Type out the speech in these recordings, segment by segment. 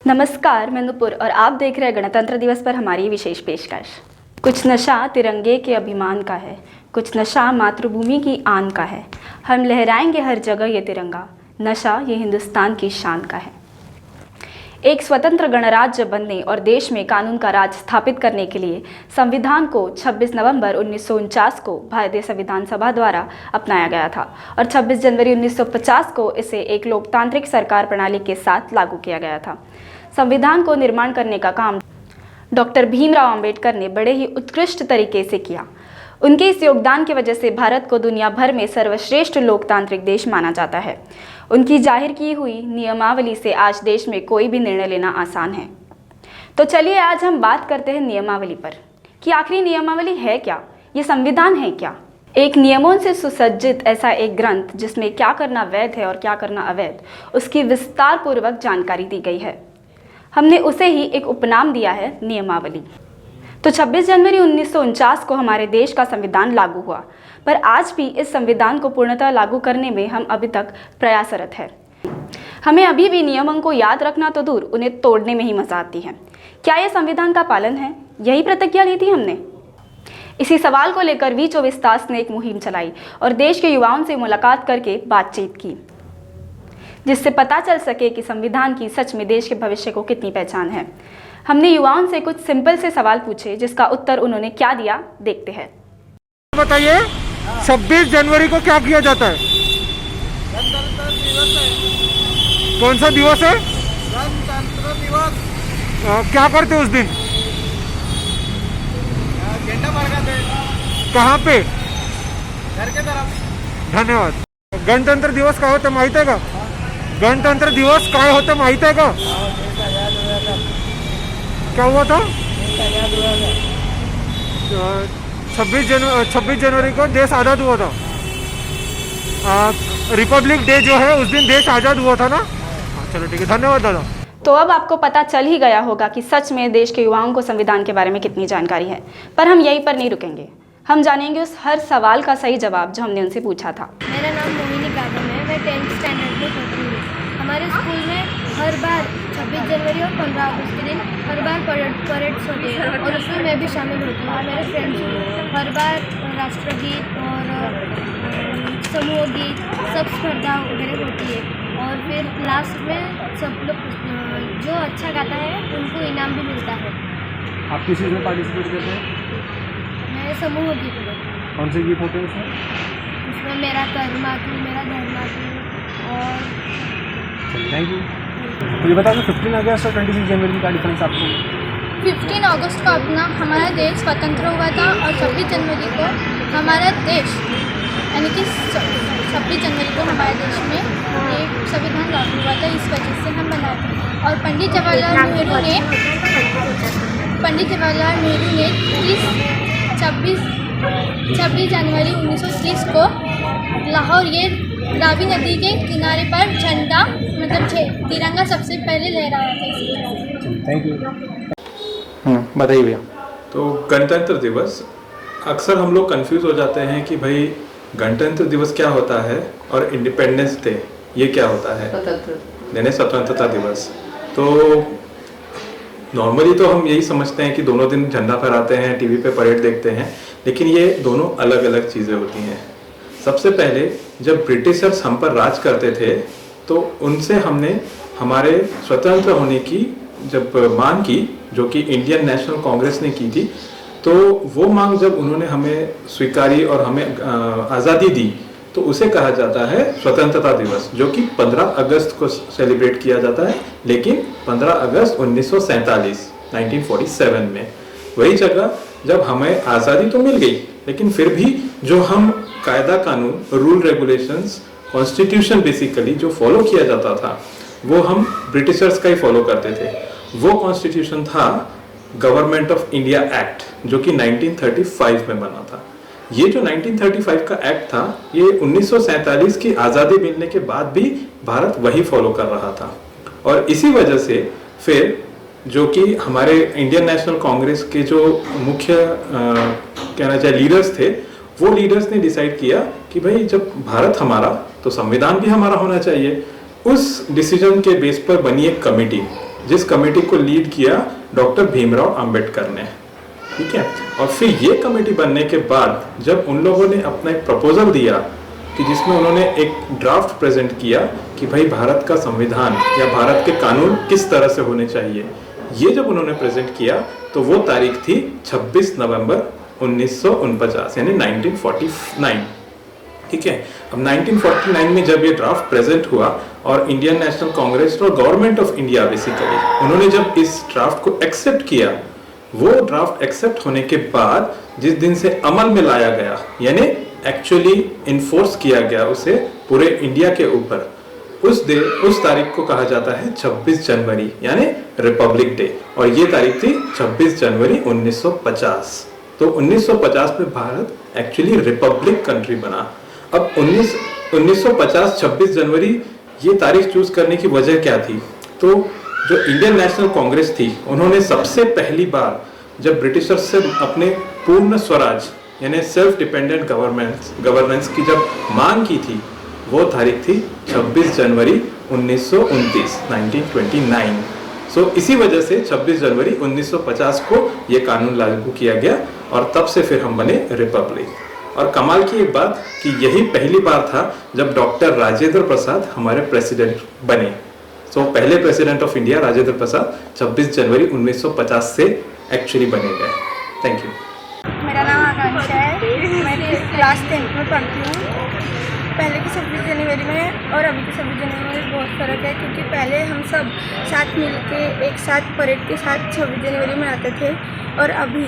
नमस्कार, मैं नुपुर और आप देख रहे हैं गणतंत्र दिवस पर हमारी विशेष पेशकश। कुछ नशा तिरंगे के अभिमान का है, कुछ नशा मातृभूमि की आन का है। हम लहराएंगे हर जगह ये तिरंगा, नशा ये हिंदुस्तान की शान का है। एक स्वतंत्र गणराज्य बनने और देश में कानून का राज स्थापित करने के लिए संविधान को 26 नवंबर 1949 को भारतीय संविधान सभा द्वारा अपनाया गया था और 26 जनवरी 1950 को इसे एक लोकतांत्रिक सरकार प्रणाली के साथ लागू किया गया था। संविधान को निर्माण करने का काम डॉक्टर भीमराव अंबेडकर ने बड़े ही उत्कृष्ट तरीके से किया। उनके इस योगदान की वजह से भारत को दुनिया भर में सर्वश्रेष्ठ लोकतांत्रिक देश माना जाता है। उनकी जाहिर की हुई नियमावली से आज देश में कोई भी निर्णय लेना आसान है। तो चलिए आज हम बात करते हैं नियमावली पर कि आखिर नियमावली है क्या, ये संविधान है क्या। एक नियमों से सुसज्जित ऐसा एक ग्रंथ जिसमें क्या करना वैध है और क्या करना अवैध, उसकी विस्तार पूर्वक जानकारी दी गई है। हमने उसे ही एक उपनाम दिया है नियमावली। तो 26 जनवरी 1949 को हमारे देश का संविधान लागू हुआ, पर आज भी इस संविधान को पूर्णतः लागू करने में हम अभी तक प्रयासरत हैं। हमें अभी भी नियमों को याद रखना तो दूर, उन्हें तोड़ने में ही मजा आती है। क्या यह संविधान का पालन है? यही प्रतिज्ञा ली थी हमने। इसी सवाल को लेकर V24 तास ने एक मुहिम चलाई और देश के युवाओं से मुलाकात करके बातचीत की, जिससे पता चल सके कि संविधान की सच में देश के भविष्य को कितनी पहचान है। हमने युवाओं से कुछ सिंपल से सवाल पूछे, जिसका उत्तर उन्होंने क्या दिया, देखते हैं। बताइए, 26 जनवरी को क्या किया जाता है? गणतंत्र दिवस है। कौन सा दिवस है? गणतंत्र दिवस। क्या करते उस दिन? झंडा फहराते हैं। कहाँ पे? घर के तरफ। धन्यवाद। गणतंत्र दिवस काय होतं माहित आहे का? गणतंत्र दिवस काय होतं माहित आहे का? क्या हुआ था? 26 जनवरी को देश आज़ाद हुआ था। रिपब्लिक डे जो है उस दिन देश आज़ाद हुआ था ना। चलो ठीक है, धन्यवाद दादा। तो अब आपको पता चल ही गया होगा कि सच में देश के युवाओं को संविधान के बारे में कितनी जानकारी है। पर हम यहीं पर नहीं रुकेंगे, हम जानेंगे उस हर सवाल का सही जवाब जो हमने उनसे पूछा था। मेरा नाम मोहिनी कादम है, मैं 10th स्टैंडर्ड में पढ़ती हूँ। हमारे स्कूल में हर बार 26 जनवरी और 15 अगस्त के दिन हर बार परेड्स होते हैं और उसमें मैं भी शामिल होती हूँ। मेरे फ्रेंड्स हर बार राष्ट्रगीत और समूह गीत सब स्पर्धा वगैरह होती है और फिर लास्ट में सब लोग जो अच्छा गाता है उनको इनाम भी मिलता है। आप किस चीज़ में पार्टिसिपेट करते हैं? मैं समूह गीत में। कौन से गीत होते हैं उसमें? उसमें मेरा कर्मा तू, मेरा धर्मा तू और थैंक यू। तो ये बताओ 15 अगस्त और 26 जनवरी का डिफरेंस आपको? 15 अगस्त को अपना हमारा देश स्वतंत्र हुआ था और 26 जनवरी को हमारा देश यानी कि 26 जनवरी को हमारे देश में एक संविधान लागू हुआ था, इस वजह से हम मनाते हैं। और पंडित जवाहरलाल नेहरू ने 26 जनवरी 1930 को लाहौर ये रावी नदी के किनारे पर झंडा मतलब तिरंगा सबसे पहले लहराया था। Thank you. बताइए भैया। तो गणतंत्र दिवस, अक्सर हम लोग कंफ्यूज हो जाते हैं कि भाई गणतंत्र दिवस क्या होता है और इंडिपेंडेंस डे ये क्या होता है, यानी स्वतंत्रता दिवस। तो नॉर्मली तो हम यही समझते हैं कि दोनों दिन झंडा फहराते हैं, टीवी पे परेड देखते हैं, लेकिन ये दोनों अलग अलग चीज़ें होती हैं। सबसे पहले जब ब्रिटिशर्स हम पर राज करते थे तो उनसे हमने हमारे स्वतंत्र होने की जब मांग की, जो कि इंडियन नेशनल कांग्रेस ने की थी, तो वो मांग जब उन्होंने हमें स्वीकारी और हमें आज़ादी दी तो उसे कहा जाता है स्वतंत्रता दिवस, जो कि 15 अगस्त को सेलिब्रेट किया जाता है। लेकिन 15 अगस्त 1947 में वही जगह जब हमें आज़ादी तो मिल गई, लेकिन फिर भी जो हम कायदा कानून, रूल रेगुलेशंस, कॉन्स्टिट्यूशन बेसिकली जो फॉलो किया जाता था वो हम ब्रिटिशर्स का ही फॉलो करते थे। वो कॉन्स्टिट्यूशन था गवर्नमेंट ऑफ इंडिया एक्ट, जो कि 1935 में बना था। ये जो 1935 का एक्ट था, ये 1947 की आज़ादी मिलने के बाद भी भारत वही फॉलो कर रहा था। और इसी वजह से फिर जो कि हमारे इंडियन नेशनल कांग्रेस के जो मुख्य कहना चाहिए लीडर्स थे, वो लीडर्स ने डिसाइड किया कि भाई जब भारत हमारा तो संविधान भी हमारा होना चाहिए। उस डिसीजन के बेस पर बनी एक कमेटी जिस कमेटी को लीड किया डॉक्टर भीमराव अंबेडकर ने, ठीक है। और फिर ये कमेटी बनने के बाद जब उन लोगों ने अपना एक प्रपोजल दिया कि जिसमें उन्होंने एक ड्राफ्ट प्रेजेंट किया कि भाई भारत का संविधान या भारत के कानून किस तरह से होने चाहिए, ये जब उन्होंने प्रेजेंट किया तो वो तारीख थी 26 नवंबर 1949 यानी 1949, ठीक है। अब 1949 में जब ये ड्राफ्ट प्रेजेंट हुआ और इंडियन नेशनल कांग्रेस और गवर्नमेंट ऑफ इंडिया बेसिकली उन्होंने जब इस ड्राफ्ट को एक्सेप्ट किया, वो ड्राफ्ट एक्सेप्ट होने के बाद जिस दिन से अमल में लाया गया यानी एक्चुअली इन्फोर्स किया गया उसे पूरे इंडिया के ऊपर, उस तारीख को कहा जाता है 26 जनवरी यानी रिपब्लिक डे। और ये तारीख थी 26 जनवरी 1950। तो 1950 में भारत एक्चुअली रिपब्लिक कंट्री बना। अब 1950 26 जनवरी ये तारीख चूज करने की वजह क्या थी? तो जो इंडियन नेशनल कांग्रेस थी उन्होंने सबसे पहली बार जब ब्रिटिशर्स से अपने पूर्ण स्वराज यानी सेल्फ डिपेंडेंट गवर्नेंस की जब मांग की थी, वो तारीख थी 26 जनवरी 1929 1929। सो इसी वजह से 26 जनवरी 1950 को ये कानून लागू किया गया और तब से फिर हम बने रिपब्लिक। और कमाल की एक बात कि यही पहली बार था जब डॉक्टर राजेंद्र प्रसाद हमारे प्रेसिडेंट बने। सो पहले president of India Rajendra Prasad 26 जनवरी 1950 से एक्चुअली बने गए। Thank you. मेरा नाम आकांक्षा है, मैं क्लास 10 में पढ़ती हूँ। पहले की 26 जनवरी में और अभी की 26 जनवरी में बहुत फ़र्क है, क्योंकि पहले हम सब साथ मिल के एक साथ परेड के साथ 26 जनवरी मनाते थे, और अभी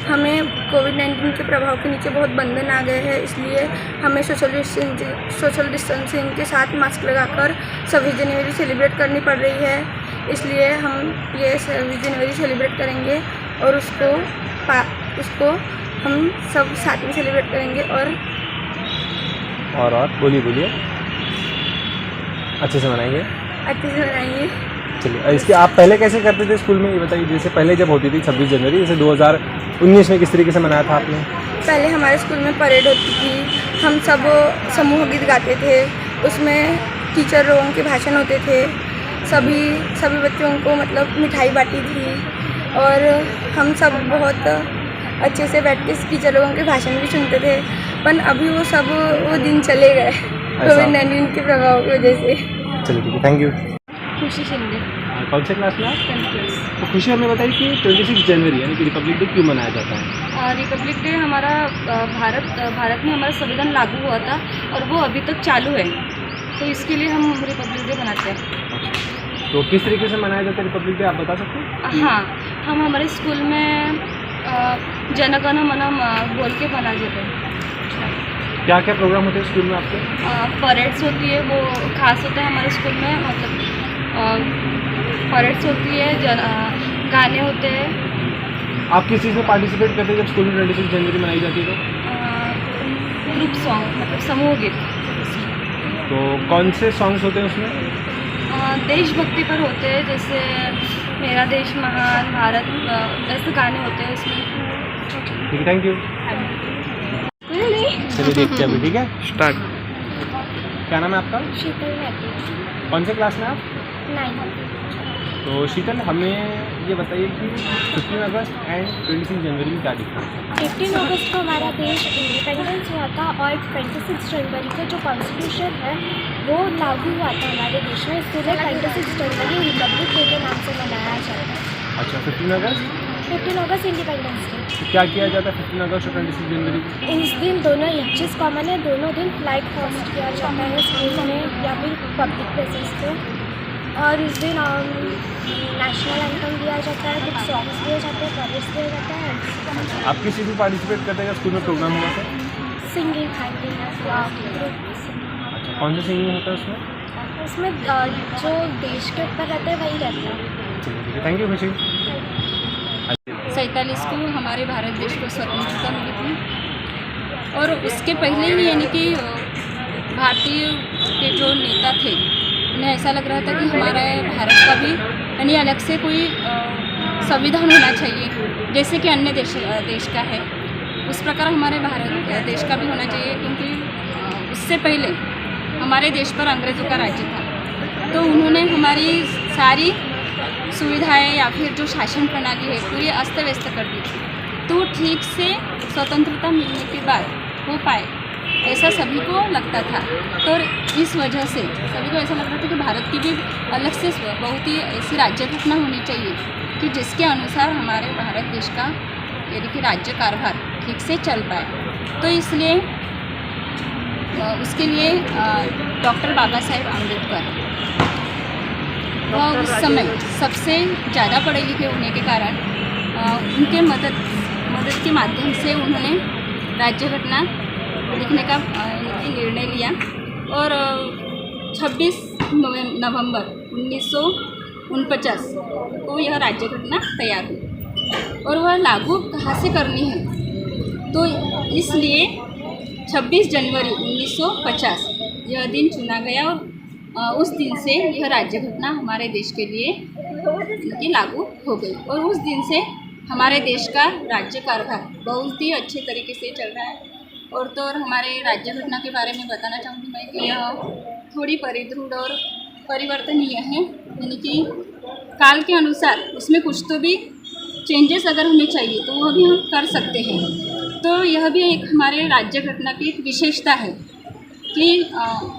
हमें कोविड-19 के प्रभाव के नीचे बहुत बंधन आ गए हैं, इसलिए हमें सोशल डिस्टेंसिंग के साथ मास्क लगाकर 26 जनवरी सेलिब्रेट करनी पड़ रही है। इसलिए हम ये 26 जनवरी सेलिब्रेट करेंगे और उसको हम सब साथ में सेलिब्रेट करेंगे। और बोलिए अच्छे से मनाएंगे। चलिए, इसके आप पहले कैसे करते थे स्कूल में, ये बताइए। जैसे पहले जब होती थी 26 जनवरी, जैसे 2019 में किस तरीके से मनाया था आपने? पहले हमारे स्कूल में परेड होती थी, हम सब समूह गीत गाते थे, उसमें टीचर लोगों के भाषण होते थे, सभी बच्चों को मतलब मिठाई बांटी थी, और हम सब बहुत अच्छे से बैठ के टीचर लोगों के भाषण भी सुनते थे। पर अभी वो दिन चले गए कोविड-19 के प्रभाव की वजह से। चलिए ठीक है, थैंक यू। खुशी शिंदे। कौन से क्लास में आप? 10th class. तो खुशी हमें बताइए कि 26 जनवरी यानी कि रिपब्लिक डे क्यों मनाया जाता है? रिपब्लिक डे हमारा भारत में हमारा संविधान लागू हुआ था और वो अभी तक चालू है, तो इसके लिए हम रिपब्लिक डे मनाते हैं। तो किस तरीके से मनाया जाता है रिपब्लिक डे, आप बता सकते हैं? हाँ, हम हमारे स्कूल में जनगण मन बोल के मना देते हैं। क्या क्या प्रोग्राम होते हैं स्कूल में आपके? परेड्स होती है, वो खास होता है हमारे स्कूल में, मतलब परेड्स होती है, गाने होते हैं। आप किस चीज़ में पार्टिसिपेट करते हैं जब स्कूल में 26 जनवरी मनाई जाती है? तो ग्रुप सॉन्ग मतलब समूह गीत। तो कौन से सॉन्ग्स होते हैं उसमें? देशभक्ति पर होते हैं, जैसे मेरा देश महान, भारत, ऐसे गाने होते हैं उसमें। ठीक है, थैंक यू। चलिए देखते हैं अभी, ठीक है, स्टार्ट। क्या नाम है आपका? शीतल महतो। कौन से क्लास में आप? 9th। तो शीतल, हमें ये बताइए कि 15 अगस्त एंड 26 जनवरी में क्या डिफरेंस है? 15 अगस्त को हमारा देश इंडिपेंडेंस हुआ था, और 26 जनवरी को जो कॉन्स्टिट्यूशन है वो लागू हुआ था हमारे देश में, इसलिए 26 जनवरी रिपब्लिक डे के नाम से मनाया जाता है। अच्छा, 15 अगस्त इंडिपेंडेंस डे। तो क्या किया जाता है 15 अगस्त और 26 जनवरी को? इस दिन दोनों एक चीज़ कॉमन है, दोनों दिन फ्लैग होस्ट किया जाता है स्कूल में या फिर पब्लिक प्लेसेस पे, और इस दिन नेशनल एंथम दिया जाता है, कुछ सॉन्ग्स दिए जाते हैं, परेड्स दिए जाते हैं। आप किसी भी पार्टिसिपेट करते हैं स्कूल में प्रोग्राम हुआ था? सिंगिंग करते हैं, अच्छा, कौन सा सिंगिंग होता है उसमें? उसमें जो देश के ऊपर रहते हैं वही रहते हैं। चलिए ठीक है, थैंक यू खुशी। 47 को हमारे भारत देश को स्वतंत्रता मिली थी, और उसके पहले ही यानी कि भारतीय के जो नेता थे उन्हें ऐसा लग रहा था कि हमारा भारत का भी यानी अलग से कोई संविधान होना चाहिए, जैसे कि अन्य देश का है, उस प्रकार हमारे भारत देश का भी होना चाहिए, क्योंकि उससे पहले हमारे देश पर अंग्रेज़ों का राज्य था। तो उन्होंने हमारी सारी सुविधाएं या फिर जो शासन प्रणाली है पूरी अस्त व्यस्त कर दी थी। तो ठीक से स्वतंत्रता मिलने के बाद हो पाए ऐसा सभी को लगता था। तो इस वजह से सभी को ऐसा लगता था कि भारत की भी अलग से बहुत ही ऐसी राज्य घटना होनी चाहिए कि जिसके अनुसार हमारे भारत देश का यानी कि राज्य कारभार ठीक से चल पाए। तो इसलिए उसके लिए डॉक्टर बाबा साहेब आम्बेडकर वह उस समय सबसे ज़्यादा पढ़े लिखे होने के कारण उनके मदद के माध्यम से उन्होंने राज्य घटना लिखने का निर्णय लिया और 26 नवंबर 1949 को यह राज्य घटना तैयार हुई। और वह लागू कहाँ से करनी है, तो इसलिए 26 जनवरी 1950 यह दिन चुना गया और उस दिन से यह राज्य घटना हमारे देश के लिए लागू हो गई। और उस दिन से हमारे देश का राज्य कारभार बहुत ही अच्छे तरीके से चल रहा है। और तो और हमारे राज्य घटना के बारे में बताना चाहूँगी मैं कि यह थोड़ी परिदृढ़ और परिवर्तनीय है, यानी कि काल के अनुसार उसमें कुछ तो भी चेंजेस अगर हमें चाहिए तो वह भी हम कर सकते हैं। तो यह भी एक हमारे राज्य घटना की एक विशेषता है कि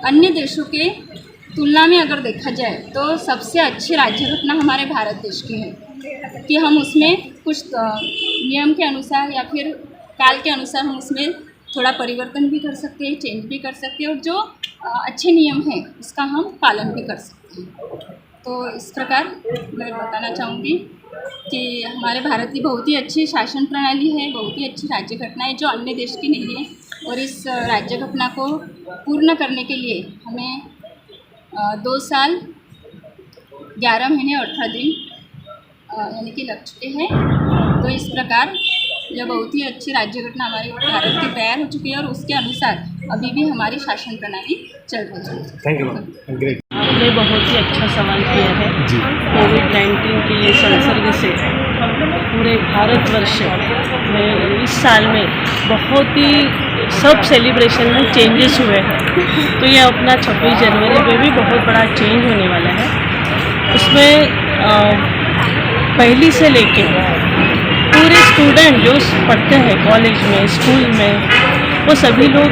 अन्य देशों के तुलना में अगर देखा जाए तो सबसे अच्छी राज्य घटना हमारे भारत देश की है कि हम उसमें कुछ नियम के अनुसार या फिर काल के अनुसार हम उसमें थोड़ा परिवर्तन भी कर सकते हैं, चेंज भी कर सकते हैं और जो अच्छे नियम हैं उसका हम पालन भी कर सकते हैं। तो इस प्रकार मैं बताना चाहूँगी कि हमारे भारत की बहुत ही अच्छी शासन प्रणाली है, बहुत ही अच्छी राज्य घटना है जो अन्य देश की नहीं है। और इस राज्य घटना को पूर्ण करने के लिए हमें 2 साल 11 महीने 18 दिन यानी कि लग चुके हैं। तो इस प्रकार यह बहुत ही अच्छी राज्य घटना हमारे भारत की तैयार हो चुकी है और उसके अनुसार अभी भी हमारी शासन प्रणाली चल रही है। Thank you, great. आपने बहुत ही अच्छा सवाल किया है। कोविड-19 के ये संसर्ग से पूरे भारतवर्ष में इस साल में बहुत ही सब सेलिब्रेशन में चेंजेस हुए हैं। तो ये अपना 26 जनवरी में भी बहुत बड़ा चेंज होने वाला है। उसमें पहली से लेके पूरे स्टूडेंट जो पढ़ते हैं कॉलेज में, स्कूल में, वो सभी लोग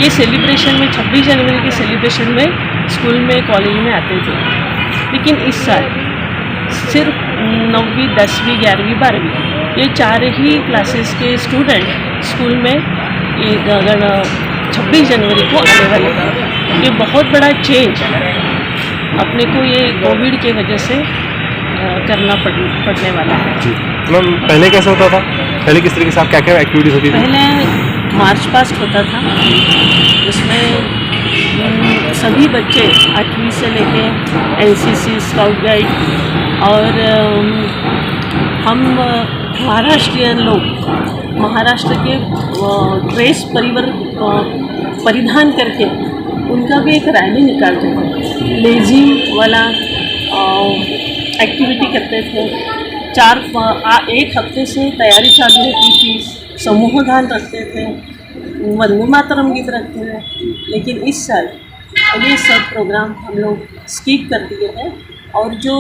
ये सेलिब्रेशन में 26 जनवरी के सेलिब्रेशन में स्कूल में, कॉलेज में आते थे। लेकिन इस साल सिर्फ 9वीं, 10वीं, 11वीं, 12वीं ये 4 ही क्लासेस के स्टूडेंट स्कूल में ये 26 जनवरी को आने वाले हैं। ये बहुत बड़ा चेंज अपने को ये कोविड के वजह से करना पड़ने वाला है। जी मैम, पहले कैसा होता था? पहले किस तरीके से आप क्या एक्टिविटीज़ होती थी? पहले मार्च पास्ट होता था, उसमें सभी बच्चे 8वीं से लेके एनसीसी, स्काउट गाइड और हम महाराष्ट्रियन लोग महाराष्ट्र के ड्रेस परिधान करके उनका भी एक रैली निकालते थे। लेजिम वाला एक्टिविटी करते थे। 1 हफ्ते से तैयारी चालू होती थी। समूह गान रखते थे, वंदे मातरम गीत रखते थे। लेकिन इस साल ये सब प्रोग्राम हम लोग स्किप कर दिए हैं और जो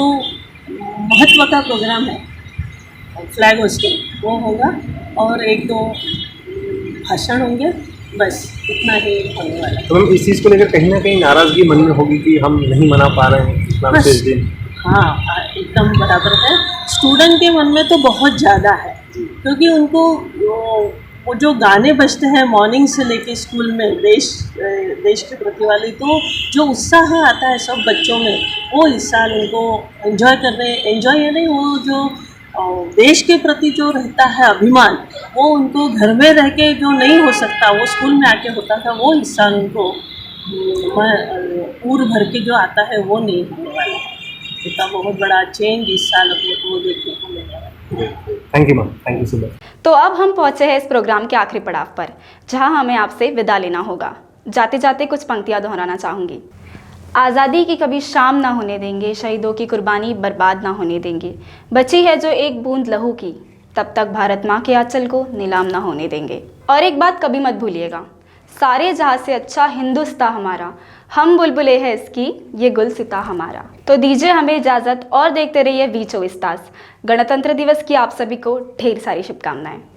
महत्व का प्रोग्राम है फ्लैग होस्टिंग वो होगा और 1-2 भाषण होंगे, बस इतना ही होने वाला है। तो मैम इस चीज़ को लेकर कहीं ना कहीं नाराज़गी मन में होगी कि हम नहीं मना पा रहे हैं इतना विशेष दिन? हाँ, एकदम बराबर है। स्टूडेंट के मन में तो बहुत ज़्यादा है क्योंकि उनको वो जो गाने बजते हैं मॉर्निंग से लेके स्कूल में देश के प्रति वाले, तो जो उत्साह आता है सब बच्चों में वो इस साल उनको एंजॉय नहीं, वो जो देश के प्रति जो रहता है अभिमान वो उनको घर में रह के जो नहीं हो सकता वो स्कूल में आके होता था, वो इस साल उनको पूर भर के जो आता है वो नहीं होने वाला है। इतना बहुत बड़ा चेंज इस साल अपने को देखने को मिल रहा है। Thank you ma'am, thank you so much. तो अब हम पहुंचे हैं इस प्रोग्राम के आखिरी पड़ाव पर, जहां हमें आपसे विदा लेना होगा। जाते जाते कुछ पंक्तियां दोहराना चाहूँगी। आज़ादी की कभी शाम ना होने देंगे, शहीदों की कुर्बानी बर्बाद ना होने देंगे, बची है जो एक बूंद लहू की, तब तक भारत माँ के आंचल को नीलाम ना होने देंगे। और एक बात कभी मत भूलिएगा, सारे जहाँ से अच्छा हिंदुस्तान हमारा, हम बुलबुले हैं इसकी, ये गुलसिता हमारा। तो दीजिए हमें इजाज़त और देखते रहिए V24 तास। गणतंत्र दिवस की आप सभी को ढेर सारी शुभकामनाएं।